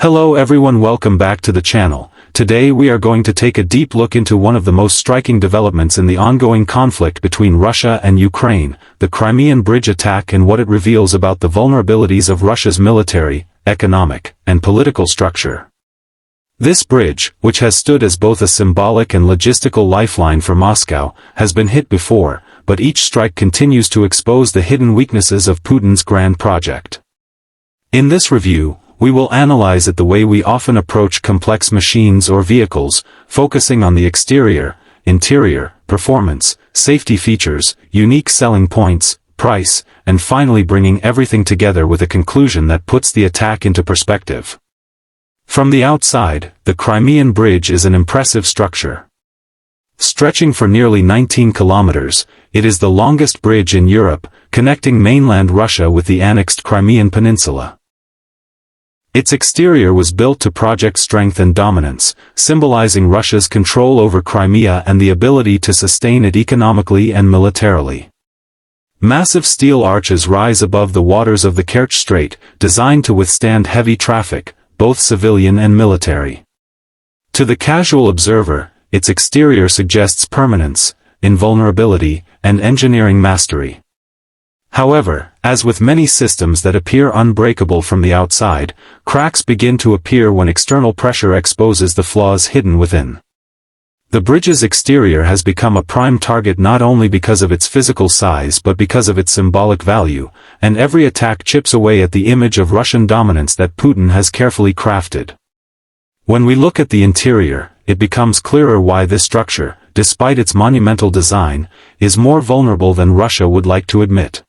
Hello everyone, welcome back to the channel. Today we are going to take a deep look into one of the most striking developments in the ongoing conflict between Russia and Ukraine, the Crimean Bridge attack, and what it reveals about the vulnerabilities of Russia's military, economic, and political structure. This bridge, which has stood as both a symbolic and logistical lifeline for Moscow, has been hit before, but each strike continues to expose the hidden weaknesses of Putin's grand project. In this review, we will analyze it the way we often approach complex machines or vehicles, focusing on the exterior, interior, performance, safety features, unique selling points, price, and finally bringing everything together with a conclusion that puts the attack into perspective. From the outside, the Crimean Bridge is an impressive structure. Stretching for nearly 19 kilometers, it is the longest bridge in Europe, connecting mainland Russia with the annexed Crimean Peninsula. Its exterior was built to project strength and dominance, symbolizing Russia's control over Crimea and the ability to sustain it economically and militarily. Massive steel arches rise above the waters of the Kerch Strait, designed to withstand heavy traffic, both civilian and military. To the casual observer, its exterior suggests permanence, invulnerability, and engineering mastery. However, as with many systems that appear unbreakable from the outside, cracks begin to appear when external pressure exposes the flaws hidden within. The bridge's exterior has become a prime target not only because of its physical size but because of its symbolic value, and every attack chips away at the image of Russian dominance that Putin has carefully crafted. When we look at the interior, it becomes clearer why this structure, despite its monumental design, is more vulnerable than Russia would like to admit.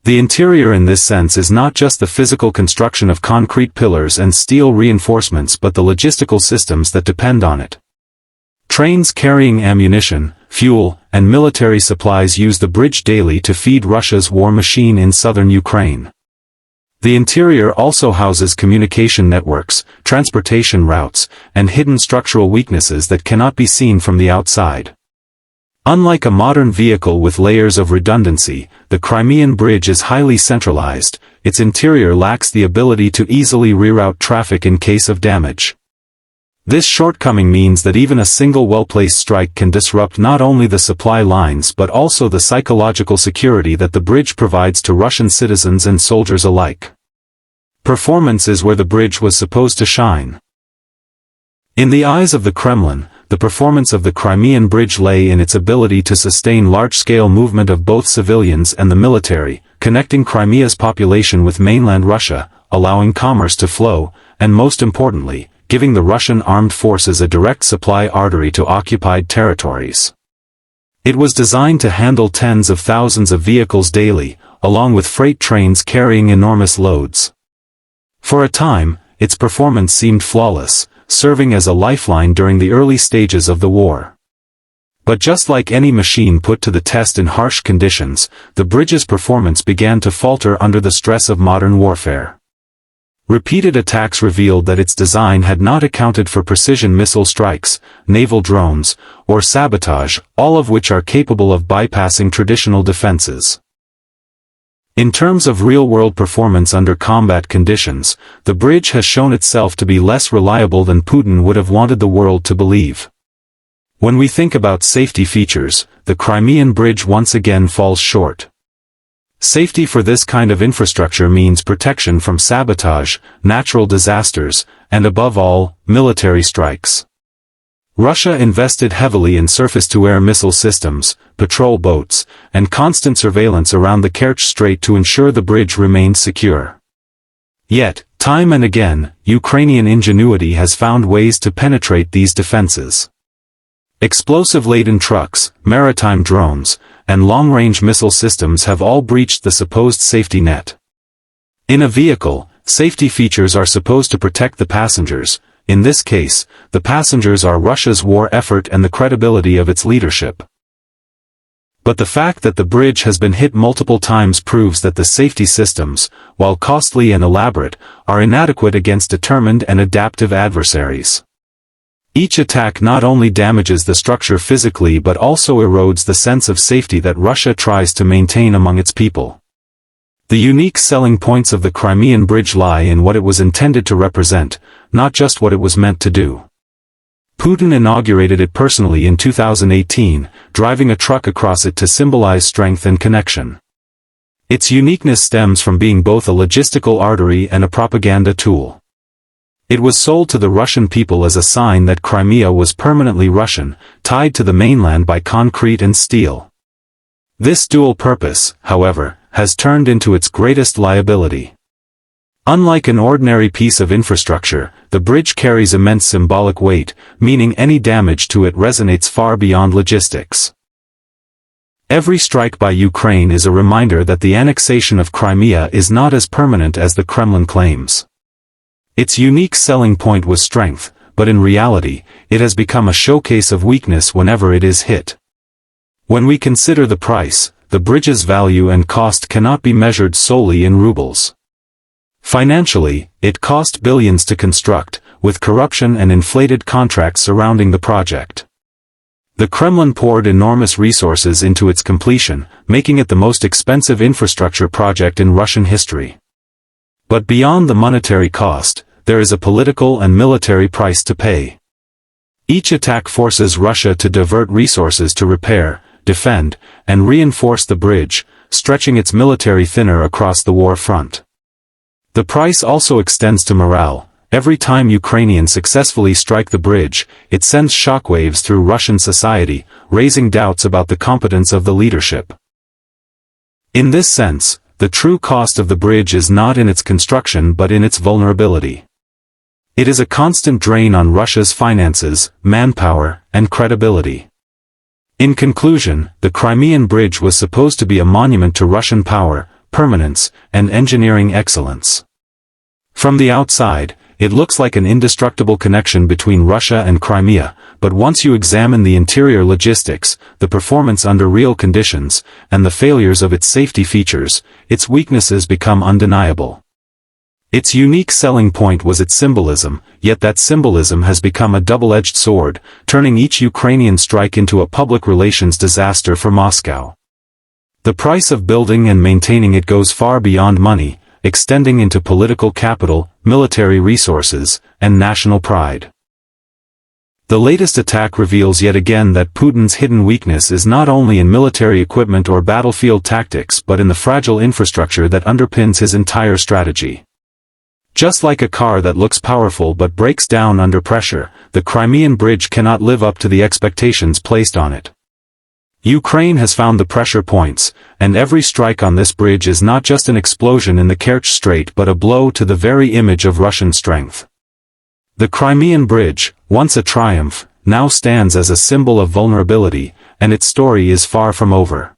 The interior in this sense is not just the physical construction of concrete pillars and steel reinforcements but the logistical systems that depend on it. Trains carrying ammunition, fuel, and military supplies use the bridge daily to feed Russia's war machine in southern Ukraine. The interior also houses communication networks, transportation routes, and hidden structural weaknesses that cannot be seen from the outside. Unlike a modern vehicle with layers of redundancy, the Crimean Bridge is highly centralized. Its interior lacks the ability to easily reroute traffic in case of damage. This shortcoming means that even a single well-placed strike can disrupt not only the supply lines but also the psychological security that the bridge provides to Russian citizens and soldiers alike. Performance is where the bridge was supposed to shine. In the eyes of the Kremlin, the performance of the Crimean Bridge lay in its ability to sustain large-scale movement of both civilians and the military, connecting Crimea's population with mainland Russia, allowing commerce to flow, and most importantly, giving the Russian armed forces a direct supply artery to occupied territories. It was designed to handle tens of thousands of vehicles daily, along with freight trains carrying enormous loads. For a time, its performance seemed flawless, serving as a lifeline during the early stages of the war. But just like any machine put to the test in harsh conditions, the bridge's performance began to falter under the stress of modern warfare. Repeated attacks revealed that its design had not accounted for precision missile strikes, naval drones, or sabotage, all of which are capable of bypassing traditional defenses. In terms of real-world performance under combat conditions, the bridge has shown itself to be less reliable than Putin would have wanted the world to believe. When we think about safety features, the Crimean Bridge once again falls short. Safety for this kind of infrastructure means protection from sabotage, natural disasters, and above all, military strikes. Russia invested heavily in surface-to-air missile systems, patrol boats, and constant surveillance around the Kerch Strait to ensure the bridge remained secure. Yet, time and again, Ukrainian ingenuity has found ways to penetrate these defenses. Explosive-laden trucks, maritime drones, and long-range missile systems have all breached the supposed safety net. In a vehicle, safety features are supposed to protect the passengers. In this case, the passengers are Russia's war effort and the credibility of its leadership. But the fact that the bridge has been hit multiple times proves that the safety systems, while costly and elaborate, are inadequate against determined and adaptive adversaries. Each attack not only damages the structure physically but also erodes the sense of safety that Russia tries to maintain among its people. The unique selling points of the Crimean Bridge lie in what it was intended to represent, not just what it was meant to do. Putin inaugurated it personally in 2018, driving a truck across it to symbolize strength and connection. Its uniqueness stems from being both a logistical artery and a propaganda tool. It was sold to the Russian people as a sign that Crimea was permanently Russian, tied to the mainland by concrete and steel. This dual purpose, however, has turned into its greatest liability. Unlike an ordinary piece of infrastructure, the bridge carries immense symbolic weight, meaning any damage to it resonates far beyond logistics. Every strike by Ukraine is a reminder that the annexation of Crimea is not as permanent as the Kremlin claims. Its unique selling point was strength, but in reality, it has become a showcase of weakness whenever it is hit. When we consider the price, the bridge's value and cost cannot be measured solely in rubles. Financially, it cost billions to construct, with corruption and inflated contracts surrounding the project. The Kremlin poured enormous resources into its completion, making it the most expensive infrastructure project in Russian history. But beyond the monetary cost, there is a political and military price to pay. Each attack forces Russia to divert resources to repair, defend, and reinforce the bridge, stretching its military thinner across the war front. The price also extends to morale. Every time Ukrainians successfully strike the bridge, it sends shockwaves through Russian society, raising doubts about the competence of the leadership. In this sense, the true cost of the bridge is not in its construction but in its vulnerability. It is a constant drain on Russia's finances, manpower, and credibility. In conclusion, the Crimean Bridge was supposed to be a monument to Russian power, permanence, and engineering excellence. From the outside, it looks like an indestructible connection between Russia and Crimea, but once you examine the interior logistics, the performance under real conditions, and the failures of its safety features, its weaknesses become undeniable. Its unique selling point was its symbolism, yet that symbolism has become a double-edged sword, turning each Ukrainian strike into a public relations disaster for Moscow. The price of building and maintaining it goes far beyond money, extending into political capital, military resources, and national pride. The latest attack reveals yet again that Putin's hidden weakness is not only in military equipment or battlefield tactics but in the fragile infrastructure that underpins his entire strategy. Just like a car that looks powerful but breaks down under pressure, the Crimean Bridge cannot live up to the expectations placed on it. Ukraine has found the pressure points, and every strike on this bridge is not just an explosion in the Kerch Strait but a blow to the very image of Russian strength. The Crimean Bridge, once a triumph, now stands as a symbol of vulnerability, and its story is far from over.